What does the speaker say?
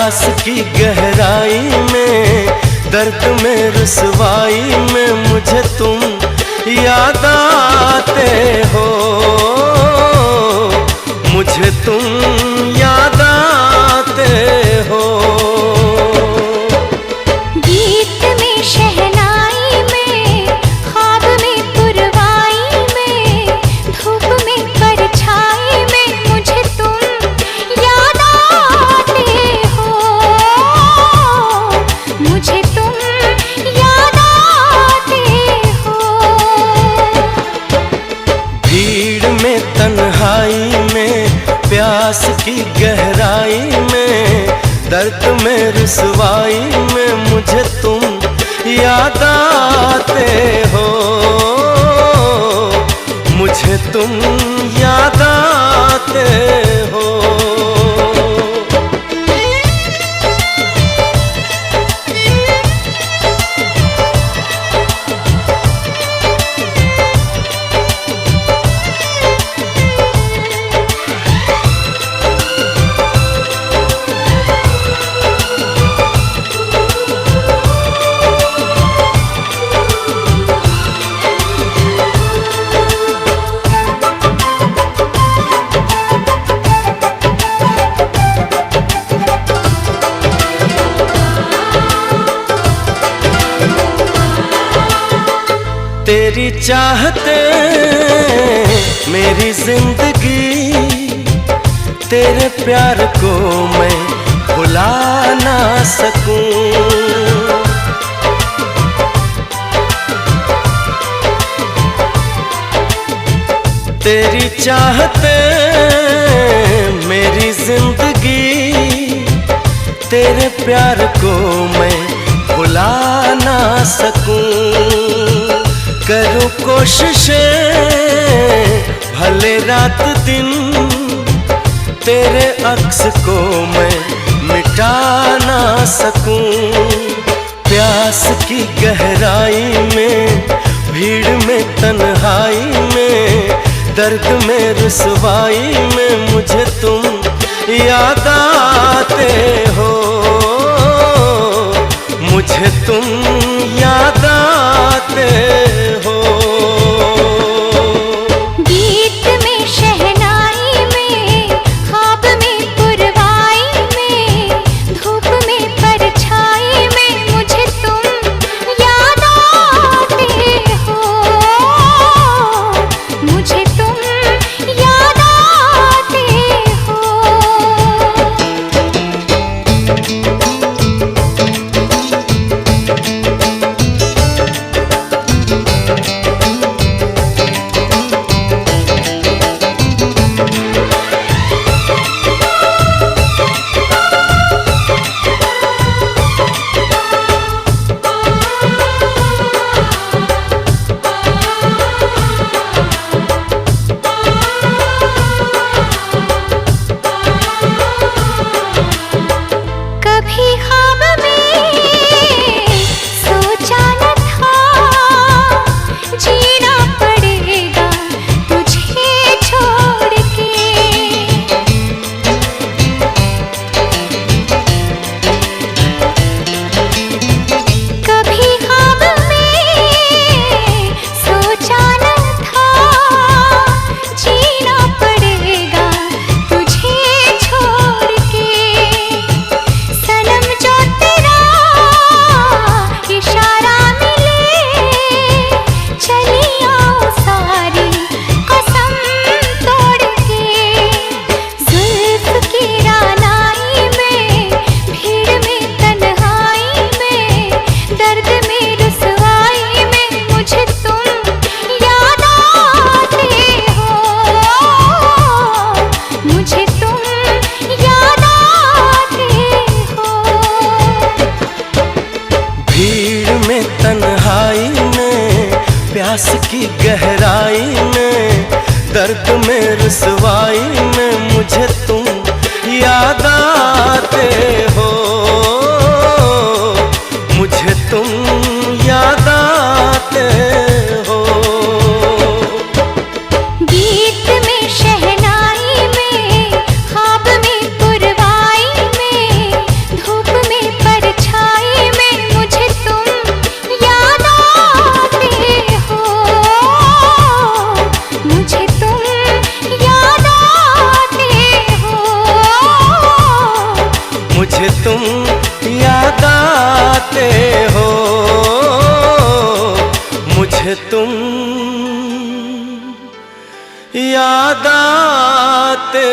प्यास की गहराई में, दर्द में रुसवाई में मुझे तुम याद आते हो, मुझे तुम याद आते हो। गीत में शहनाई में, ख्वाब में पुरवाई में, धूप में परछाई में मुझे तुम याद आते हो, मुझे तुम याद आते हो। भीड़ में तन्हाई में, प्यास की गहराई में, दर्द में रुसवाई में मुझे तुम याद आते हो, मुझे तुम याद आते हो। तेरी चाहते मेरी जिंदगी, तेरे प्यार को मैं भुला ना सकूं। तेरी चाहते मेरी जिंदगी, तेरे प्यार को मैं भुला ना सकूं। करूं कोशिशें भले रात दिन, तेरे अक्स को मैं मिटा ना सकूं। प्यास की गहराई में, भीड़ में तन्हाई में, दर्द में रुसवाई में मुझे तुम याद आते हो, मुझे तुम याद आते हो। गीत में शहनाई में, ख्वाब में पुरवाई में, धूप में परछाई में मुझे तुम याद आते हो, मुझे तुम याद आते हो। कभी ख्वाब में सोचा न था, जीना पड़ेगा तुझे छोड़ के। कभी ख्वाब में सोचा न था, जीना पड़ेगा तुझे छोड़ के। सनम जो तेरा इशारा मिले, चली आओ सारी कसम तोड़ के। जुल्फ की रानाई में, भीड़ में तन्हाई में, दर्द में रुसवाई में मुझे तुम याद आते हो, मुझे तुम याद आते हो। भीड़ में तन्हाई में, प्यास की गहराई में, दर्द में रुसवाई में मुझे तुम याद आते हो, मुझे तुम याद आते हो। गीत में शहनाई में, ख्वाब में पुरवाई में, मुझे तुम याद आते